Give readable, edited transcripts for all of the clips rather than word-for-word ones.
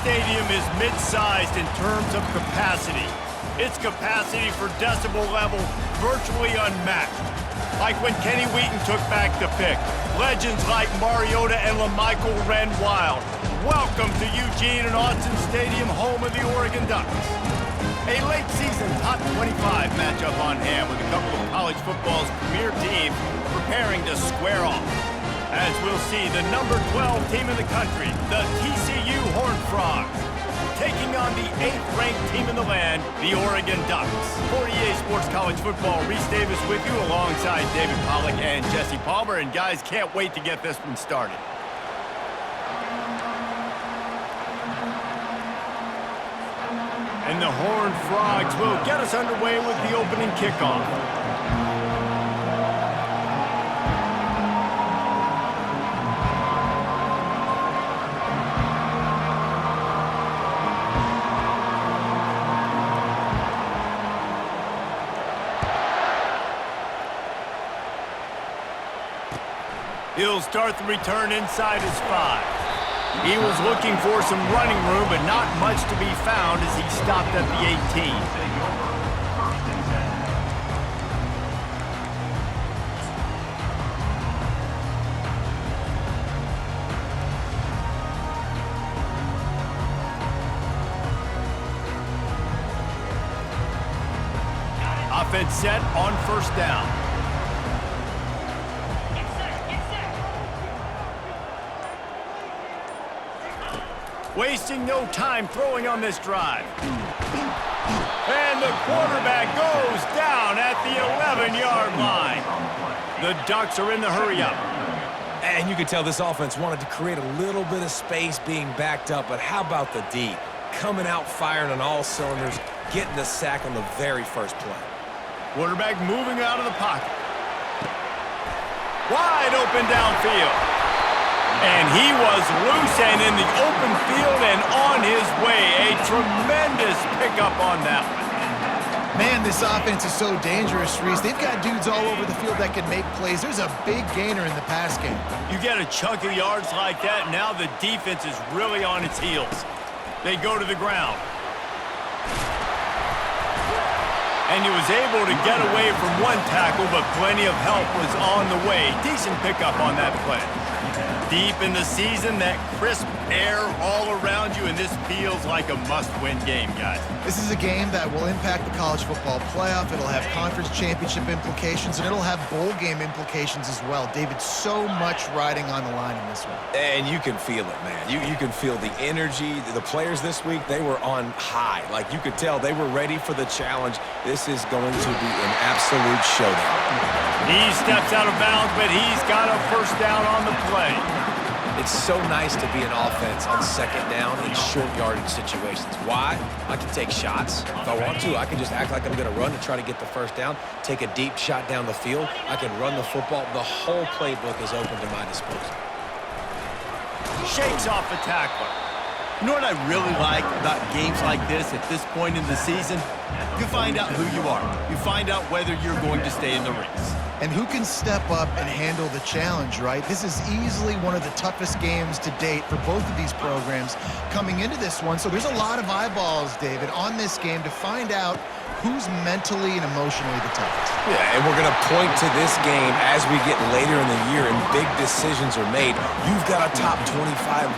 Stadium is mid-sized in terms of capacity. Its capacity for decibel level virtually unmatched. Like when Kenny Wheaton took back the pick. Legends like Mariota and LaMichael ran wild. Welcome to Eugene and Autzen Stadium, home of the Oregon Ducks. A late season top 25 matchup on hand with a couple of college football's premier teams preparing to square off. As we'll see, the number 12 team in the country, the TCU Horned Frogs, taking on the 8th-ranked team in the land, the Oregon Ducks. For EA Sports College Football, Reese Davis with you alongside David Pollack and Jesse Palmer. And guys, can't wait to get this one started. And the Horned Frogs will get us underway with the opening kickoff. He'll start the return inside his 5. He was looking for some running room, but not much to be found as he stopped at the 18. Offense set on first down. Wasting no time throwing on this drive. And the quarterback goes down at the 11-yard line. The Ducks are in the hurry-up. And you could tell this offense wanted to create a little bit of space being backed up, but how about the D? Coming out firing on all cylinders, getting the sack on the very first play. Quarterback moving out of the pocket. Wide open downfield. And he was loose and in the open field and on his way. A tremendous pickup on that one. Man, this offense is so dangerous, Reese. They've got dudes all over the field that can make plays. There's a big gainer in the pass game. You get a chunk of yards like that, now the defense is really on its heels. They go to the ground. And he was able to get away from one tackle, but plenty of help was on the way. Decent pickup on that play. Deep in the season, that crisp air all around you, and this feels like a must-win game, guys. This is a game that will impact the college football playoff. It'll have conference championship implications, and it'll have bowl game implications as well. David, so much riding on the line in this one. And you can feel it, man. You can feel the energy. The players this week, they were on high. Like, you could tell they were ready for the challenge. This is going to be an absolute showdown. He steps out of bounds, but he's got a first down on the play. It's so nice to be an offense on second down in short yardage situations. Why? I can take shots. If I want to, I can just act like I'm going to run to try to get the first down, take a deep shot down the field. I can run the football. The whole playbook is open to my disposal. Shakes off the tackler. You know what I really like about games like this at this point in the season? You find out who you are. You find out whether you're going to stay in the race. And who can step up and handle the challenge, right? This is easily one of the toughest games to date for both of these programs coming into this one. So there's a lot of eyeballs, David, on this game to find out who's mentally and emotionally the toughest. Yeah, and we're going to point to this game as we get later in the year and big decisions are made. You've got a top 25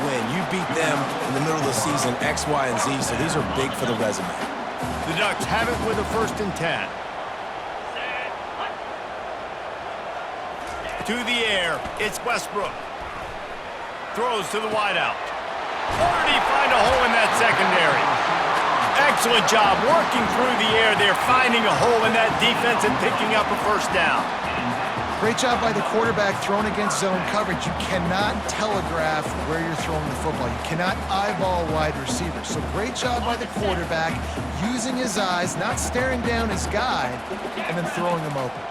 win. You beat them in the middle of the season, X, Y, and Z, so these are big for the resume. The Ducks have it with a 1st and 10. To the air, it's Westbrook. Throws to the wideout. Or did he find a hole in that secondary? Excellent job working through the air there, finding a hole in that defense and picking up a first down. Great job by the quarterback thrown against zone coverage. You cannot telegraph where you're throwing the football. You cannot eyeball wide receivers. So great job by the quarterback using his eyes, not staring down his guy, and then throwing them open.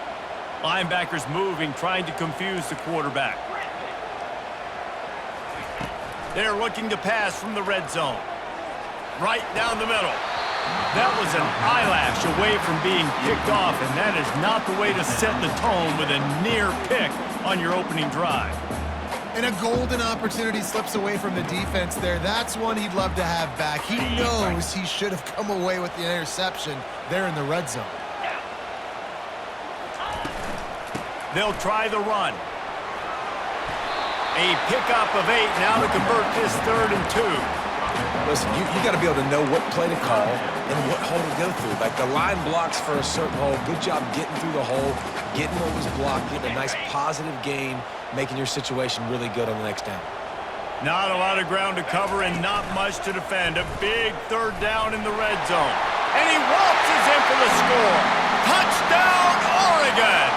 Linebackers moving, trying to confuse the quarterback. They're looking to pass from the red zone. Right down the middle. That was an eyelash away from being picked off, and that is not the way to set the tone with a near pick on your opening drive. And a golden opportunity slips away from the defense there. That's one he'd love to have back. He knows he should have come away with the interception there in the red zone. They'll try the run. A pickup of 8 now to convert this 3rd and 2. Listen, you got to be able to know what play to call and what hole to go through. Like the line blocks for a certain hole. Good job getting through the hole, getting what was blocked, getting a nice positive gain, making your situation really good on the next down. Not a lot of ground to cover and not much to defend. A big 3rd down in the red zone. And he waltzes in for the score. Touchdown, Oregon!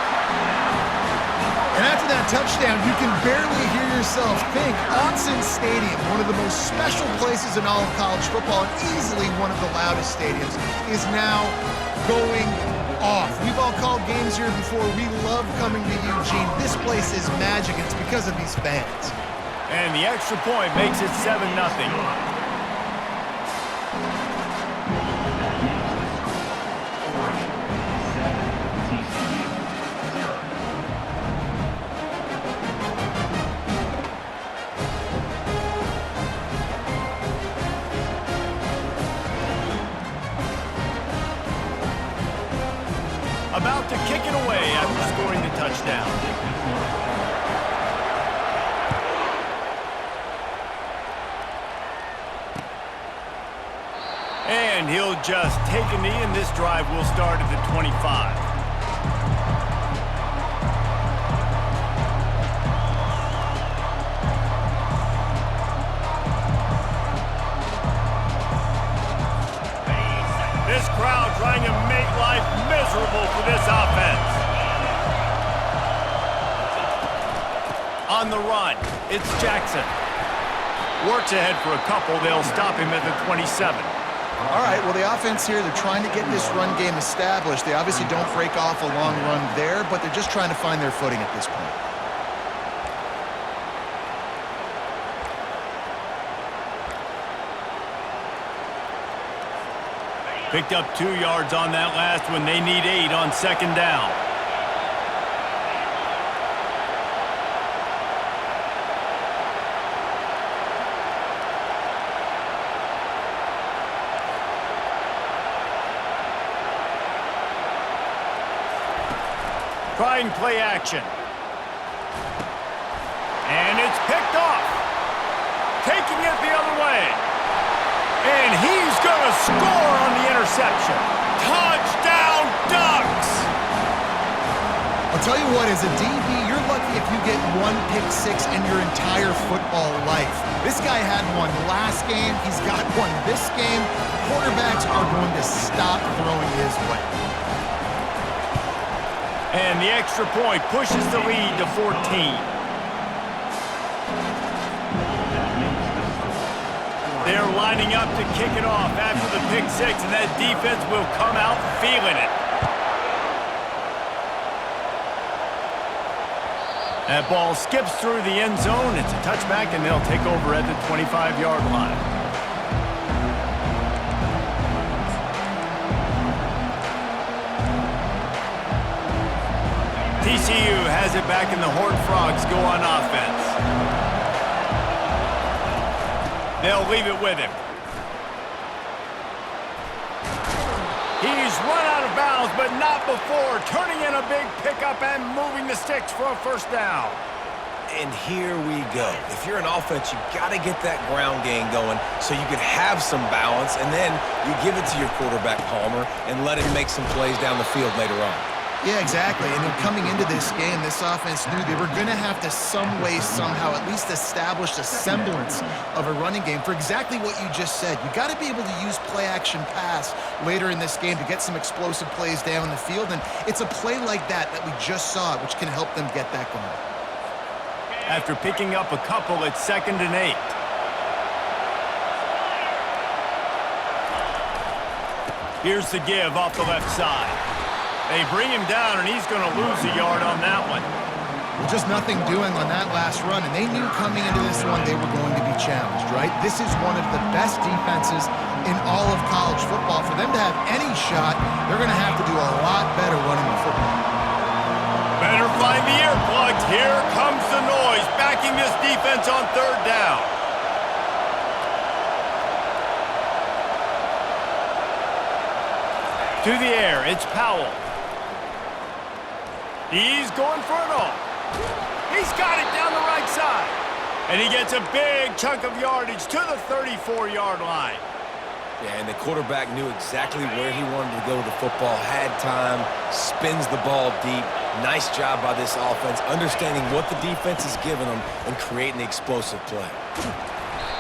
And after that touchdown, you can barely hear yourself think. Autzen Stadium, one of the most special places in all of college football and easily one of the loudest stadiums, is now going off. We've all called games here before. We love coming to Eugene. This place is magic. It's because of these fans. And the extra point makes it 7-0. About to kick it away after scoring the touchdown. And he'll just take a knee, and this drive will start at the 25. This crowd trying to make life miserable for this offense. On the run, it's Jackson. Works ahead for a couple. They'll stop him at the 27. All right, well, the offense here, they're trying to get this run game established. They obviously don't break off a long run there, but they're just trying to find their footing at this point. Picked up 2 yards on that last one. They need 8 on 2nd down. Trying play action. And it's picked off. Taking it the other way. And he's going to score on the interception. Touchdown, Ducks! I'll tell you what, as a DB, you're lucky if you get 1 pick six in your entire football life. This guy had one last game. He's got one this game. Quarterbacks are going to stop throwing his way. And the extra point pushes the lead to 14. They're lining up to kick it off after the pick six, and that defense will come out feeling it. That ball skips through the end zone. It's a touchback, and they'll take over at the 25-yard line. TCU has it back, and the Horned Frogs go on offense. They'll leave it with him. He's run out of bounds, but not before turning in a big pickup and moving the sticks for a 1st down. And here we go. If you're an offense, you got to get that ground game going so you can have some balance, and then you give it to your quarterback, Palmer, and let him make some plays down the field later on. Yeah, exactly. And coming into this game, this offense knew they were going to have to some way, somehow, at least establish a semblance of a running game for exactly what you just said. You got to be able to use play-action pass later in this game to get some explosive plays down the field. And it's a play like that we just saw, which can help them get that going. After picking up a couple, it's 2nd and 8. Here's the give off the left side. They bring him down, and he's going to lose a yard on that one. Well, just nothing doing on that last run, and they knew coming into this one they were going to be challenged, right? This is one of the best defenses in all of college football. For them to have any shot, they're going to have to do a lot better running the football. Better find the earplugs. Here comes the noise. Back attacking this defense on third down. To the air, it's Powell. He's going for it all. He's got it down the right side. And he gets a big chunk of yardage to the 34-yard line. Yeah, and the quarterback knew exactly where he wanted to go with the football, had time, spins the ball deep. Nice job by this offense, understanding what the defense is giving them and creating the explosive play.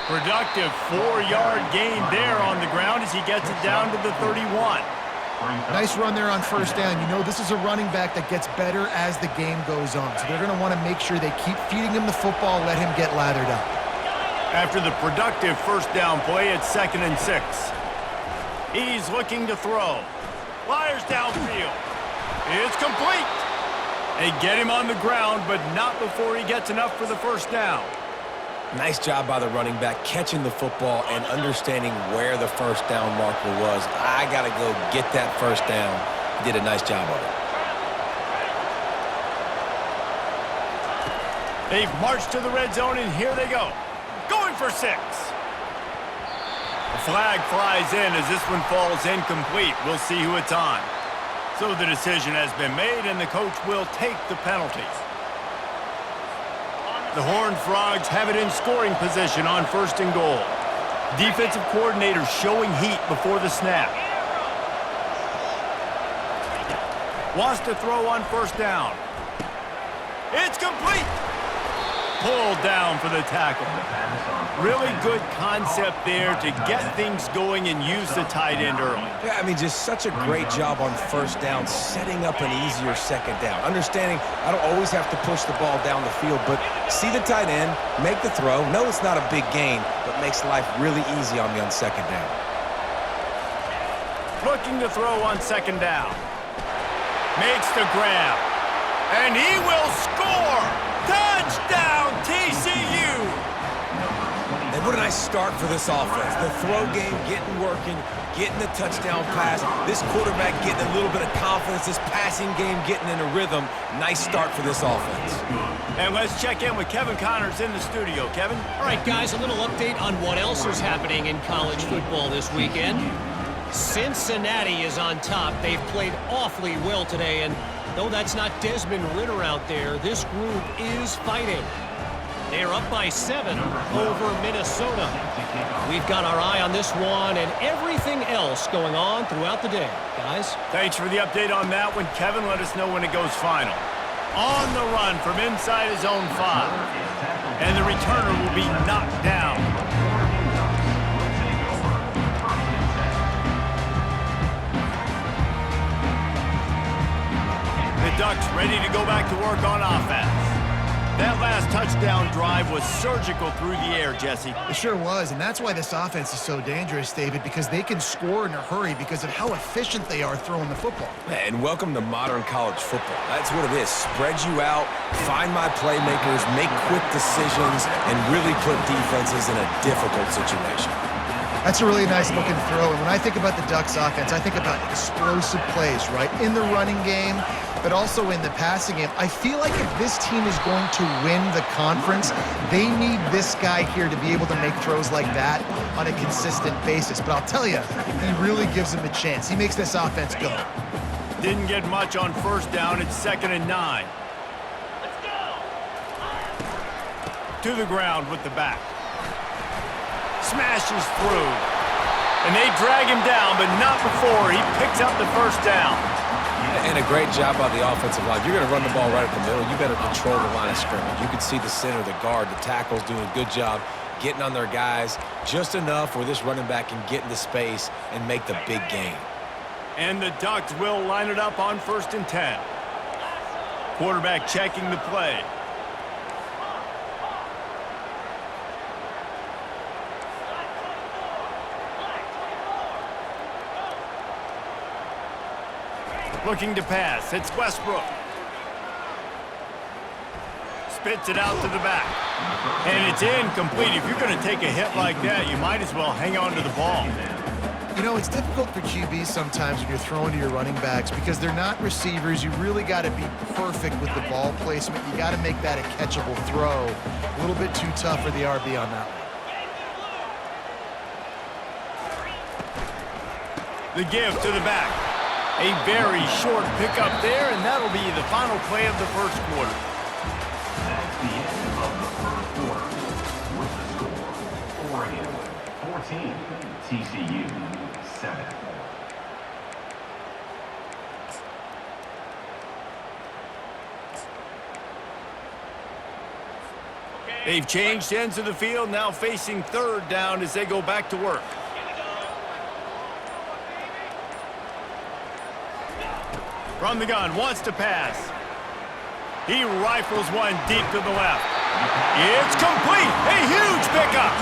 Productive 4-yard gain there on the ground as he gets it down to the 31. Nice run there on first down. You know, this is a running back that gets better as the game goes on. So they're going to want to make sure they keep feeding him the football, let him get lathered up. After the productive first down play, it's 2nd and 6. He's looking to throw. Fires downfield. It's complete. They get him on the ground, but not before he gets enough for the first down. Nice job by the running back, catching the football and understanding where the first down marker was. I got to go get that first down. He did a nice job of it. They've marched to the red zone, and here they go. Going for 6. The flag flies in as this one falls incomplete. We'll see who it's on. So the decision has been made, and the coach will take the penalty. The Horned Frogs have it in scoring position on 1st and goal. Defensive coordinator showing heat before the snap. Wants to throw on first down. It's complete. Pulled down for the tackle. Really good concept there to get things going and use the tight end early. Yeah, I mean, just such a great job on first down, setting up an easier second down. Understanding I don't always have to push the ball down the field, but see the tight end, make the throw. No, it's not a big gain, but makes life really easy on me on second down. Looking to throw on 2nd down. Makes the grab. And he will score! Touchdown, TCU! And what a nice start for this offense. The throw game getting working, getting the touchdown pass. This quarterback getting a little bit of confidence. This passing game getting in a rhythm. Nice start for this offense. And let's check in with Kevin Connors in the studio. Kevin? All right, guys, a little update on what else is happening in college football this weekend. Cincinnati is on top. They've played awfully well today, and though that's not Desmond Ridder out there, this group is fighting. They're up by 7 over Minnesota. We've got our eye on this one and everything else going on throughout the day. Guys? Thanks for the update on that one. Kevin, let us know when it goes final. On the run from inside his own 5. And the returner will be knocked down. The Ducks ready to go back to work on offense. That last touchdown drive was surgical through the air, Jesse. It sure was, and that's why this offense is so dangerous, David, because they can score in a hurry because of how efficient they are throwing the football. And welcome to modern college football. That's what it is. Spread you out, find my playmakers, make quick decisions, and really put defenses in a difficult situation. That's a really nice looking throw, and when I think about the Ducks offense, I think about explosive plays, right? In the running game, but also in the passing game. I feel like if this team is going to win the conference, they need this guy here to be able to make throws like that on a consistent basis. But I'll tell you, he really gives them a chance. He makes this offense go. Didn't get much on first down. It's 2nd and 9. Let's go. To the ground with the back. Smashes through. And they drag him down, but not before he picks up the first down. And a great job by the offensive line. You're going to run the ball right up the middle. You better control the line of scrimmage. You can see the center, the guard, the tackles doing a good job getting on their guys just enough where this running back can get into space and make the big gain. And the Ducks will line it up on 1st and 10. Quarterback checking the play. Looking to pass. It's Westbrook. Spits it out to the back. And it's incomplete. If you're going to take a hit like that, you might as well hang on to the ball. You know, it's difficult for QBs sometimes when you're throwing to your running backs because they're not receivers. You really got to be perfect with the ball placement. You got to make that a catchable throw. A little bit too tough for the RB on that one. The give to the back. A very short pickup there, and that'll be the final play of the first quarter. That's the end of the first quarter. With the score, Oregon 14, TCU 7. They've changed ends of the field, now facing third down as they go back to work. From the gun, wants to pass. He rifles one deep to the left. It's complete! A huge pickup!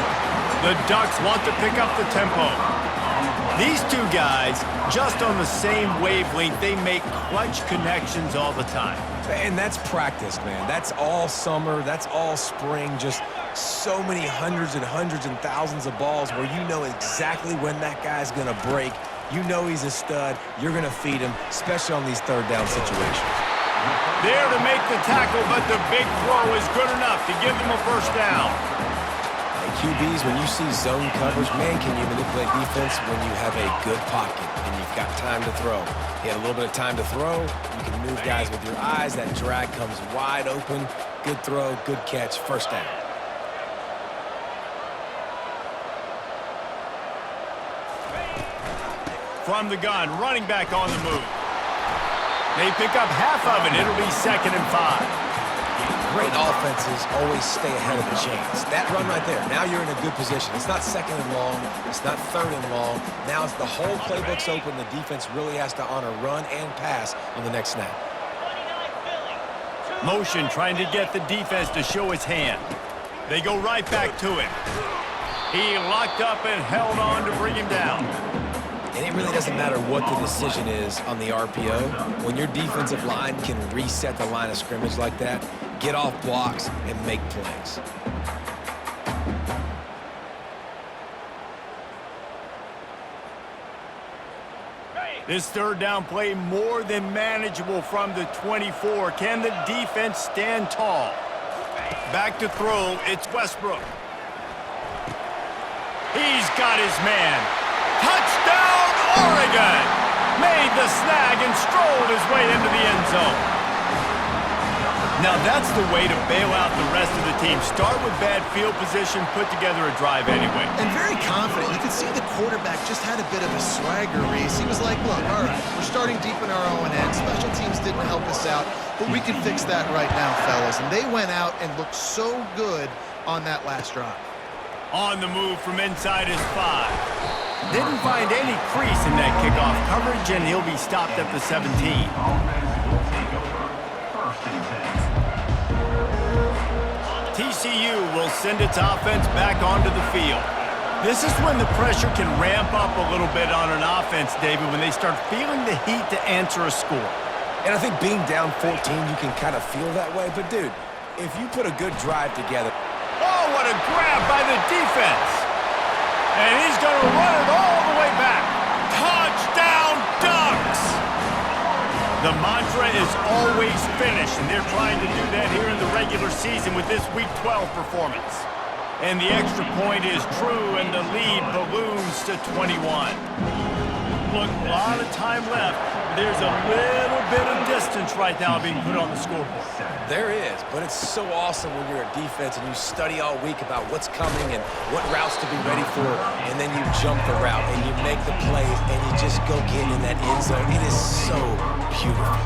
The Ducks want to pick up the tempo. These two guys, just on the same wavelength, they make clutch connections all the time. And that's practice, man. That's all summer. That's all spring. Just so many hundreds and thousands of balls where you know exactly when that guy's going to break. You know he's a stud. You're going to feed him, especially on these third down situations. There to make the tackle, but the big throw is good enough to give them a first down. Hey, QBs, when you see zone coverage, man, can you manipulate defense when you have a good pocket and you've got time to throw? You had a little bit of time to throw. You can move guys with your eyes. That drag comes wide open. Good throw, good catch, first down. From the gun, running back on the move. They pick up half of it. It'll be 2nd and 5. Great offenses always stay ahead of the chains. That run right there, now you're in a good position. It's not 2nd and long. It's not 3rd and long. Now it's the whole playbook's open. The defense really has to honor run and pass on the next snap. Motion trying to get the defense to show his hand. They go right back to him. He locked up and held on to bring him down. And it really doesn't matter what the decision is on the RPO. When your defensive line can reset the line of scrimmage like that, get off blocks and make plays. This third down play more than manageable from the 24. Can the defense stand tall? Back to throw, it's Westbrook. He's got his man. Touchdown, Oregon! Made the snag and strolled his way into the end zone. Now that's the way to bail out the rest of the team. Start with bad field position, put together a drive anyway. And very confident. You could see the quarterback just had a bit of a swagger, Reese. He was like, look, all right, we're starting deep in our own end. Special teams didn't help us out, but we can fix that right now, fellas. And they went out and looked so good on that last drive. On the move from inside his 5. Didn't find any crease in that kickoff coverage, and he'll be stopped at the 17. Offense will take over. 1st and 10. TCU will send its offense back onto the field. This is when the pressure can ramp up a little bit on an offense, David, when they start feeling the heat to answer a score. And I think being down 14, you can kind of feel that way. But, dude, if you put a good drive together. Oh, what a grab by the defense. And he's going to run it all the way back. Touchdown, Ducks! The mantra is always finish, and they're trying to do that here in the regular season with this Week 12 performance. And the extra point is true, and the lead balloons to 21. Look, a lot of time left. There's a little bit of distance right now being put on the scoreboard. There is, but it's so awesome when you're a defense and you study all week about what's coming and what routes to be ready for, and then you jump the route and you make the plays and you just go get in that end zone. It is so beautiful.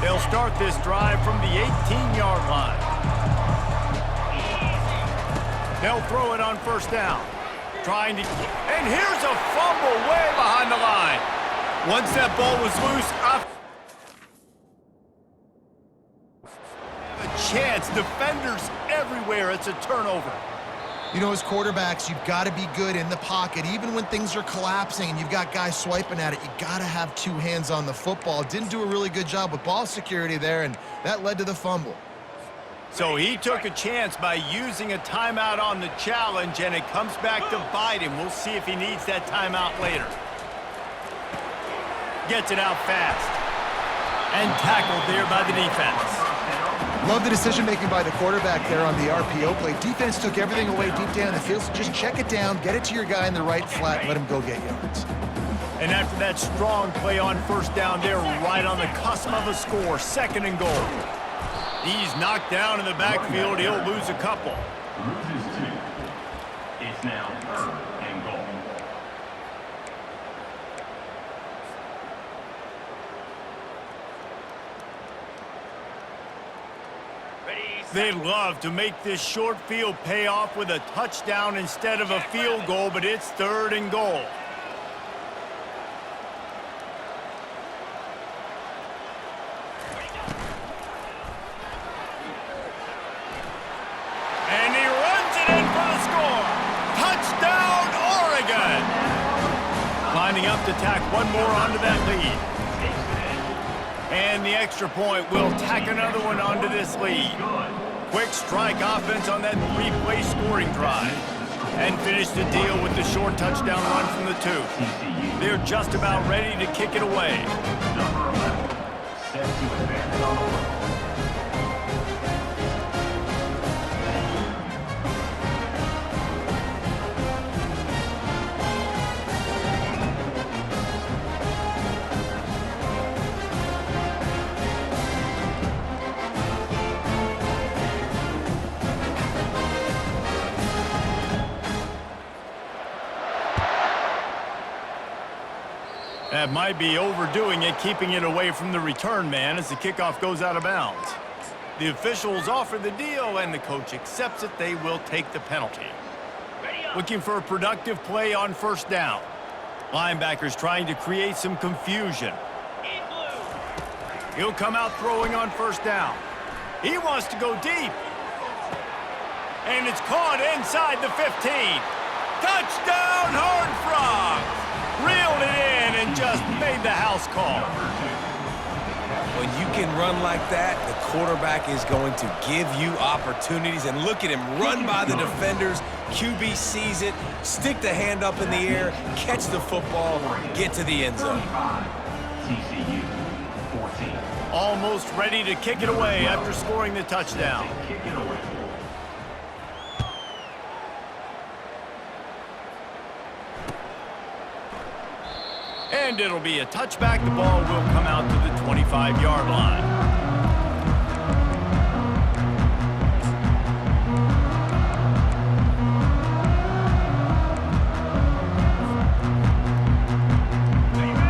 They'll start this drive from the 18-yard line. They'll throw it on 1st down. Trying to, and here's a fumble way behind the line. Once that ball was loose, a chance. Defenders everywhere. It's a turnover. You know, as quarterbacks, you've got to be good in the pocket. Even when things are collapsing and you've got guys swiping at it, you got to have 2 hands on the football. Didn't do a really good job with ball security there, and that led to the fumble. So he took a chance by using a timeout on the challenge, and it comes back to bite him. We'll see if he needs that timeout later. Gets it out fast. And tackled there by the defense. Love the decision-making by the quarterback there on the RPO play. Defense took everything away deep down the field, so just check it down, get it to your guy in the right flat, let him go get yards. And after that strong play on first down, they're right on the cusp of a score, 2nd and goal. He's knocked down in the backfield. He'll lose a couple. Loses 2. It's now 3rd and goal. They'd love to make this short field pay off with a touchdown instead of a field goal, but it's 3rd and goal. And he runs it in for the score. Touchdown, Oregon! Lining up to tack one more onto that lead. And the extra point will tack another one onto this lead. Quick strike offense on that 3-play scoring drive. And finish the deal with the short touchdown run from the 2. They're just about ready to kick it away. Number 11, set to advance on the football. That might be overdoing it, keeping it away from the return man as the kickoff goes out of bounds. The officials offer the deal, and the coach accepts it. They will take the penalty. Looking for a productive play on first down. Linebackers trying to create some confusion. He'll come out throwing on first down. He wants to go deep. And it's caught inside the 15. Touchdown, Horned Frogs! Reeled it in and just made the house call. When you can run like that, the quarterback is going to give you opportunities. And look at him run by the defenders. QB sees it, stick the hand up in the air, catch the football, get to the end zone. TCU 14. Almost ready to kick it away after scoring the touchdown. Kick it away. And it'll be a touchback. The ball will come out to the 25-yard line.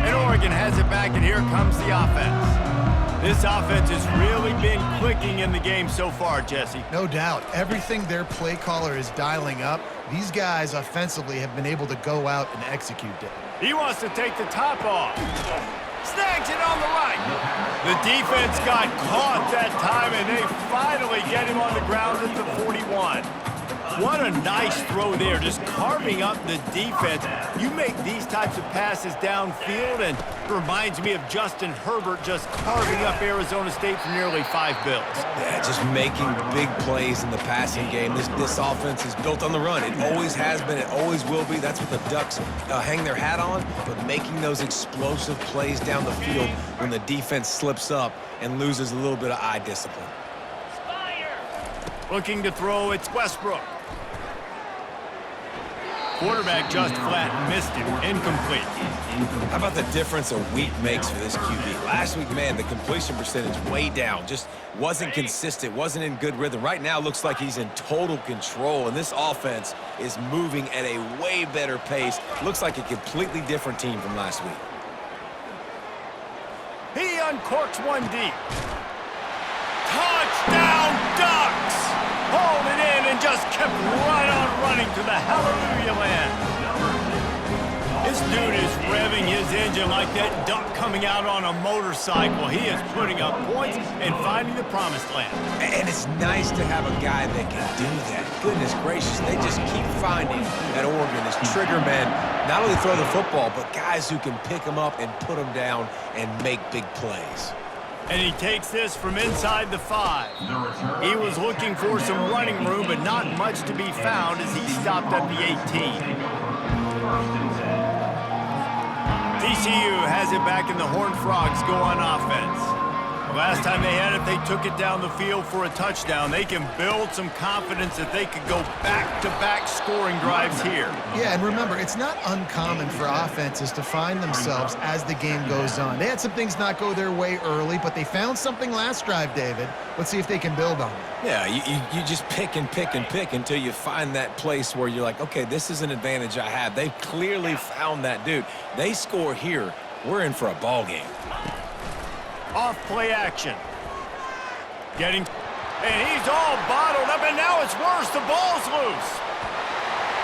And Oregon has it back, and here comes the offense. This offense has really been clicking in the game so far, Jesse. No doubt. Everything their play caller is dialing up, these guys offensively have been able to go out and execute it. He wants to take the top off. Snags it on the right. The defense got caught that time, and they finally get him on the ground at the 41. What a nice throw there, just carving up the defense. You make these types of passes downfield, and it reminds me of Justin Herbert just carving up Arizona State for nearly 5 bills. Yeah, just making big plays in the passing game. This offense is built on the run. It always has been. It always will be. That's what the Ducks hang their hat on. But making those explosive plays down the field when the defense slips up and loses a little bit of eye discipline. Looking to throw, it's Westbrook. Quarterback just flat missed him. Incomplete. How about the difference a week makes for this QB? Last week, man, the completion percentage way down. Just wasn't consistent, wasn't in good rhythm. Right now, looks like he's in total control, and this offense is moving at a way better pace. Looks like a completely different team from last week. He uncorks one deep. Touchdown, Ducks! Hauled it in and just kept right on running to the hallelujah land. This dude is revving his engine like that duck coming out on a motorcycle. He is putting up points and finding the promised land. And it's nice to have a guy that can do that. Goodness gracious, they just keep finding at Oregon as trigger men. Not only throw the football, but guys who can pick them up and put them down and make big plays. And he takes this from inside the 5. The return. He was looking for some running room, but not much to be found as he stopped at the 18. First and 10. TCU has it back, and the Horned Frogs go on offense. Last time they had it, they took it down the field for a touchdown. They can build some confidence that they could go back-to-back scoring drives here. Yeah, and remember, it's not uncommon for offenses to find themselves as the game goes on. They had some things not go their way early, but they found something last drive, David. Let's see if they can build on it. Yeah, you just pick and pick and pick until you find that place where you're like, okay, this is an advantage I have. They clearly found that dude. They score here, we're in for a ball game. Off play action. And he's all bottled up, and now it's worse. The ball's loose.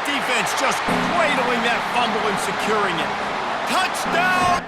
Defense just cradling that fumble and securing it. Touchdown!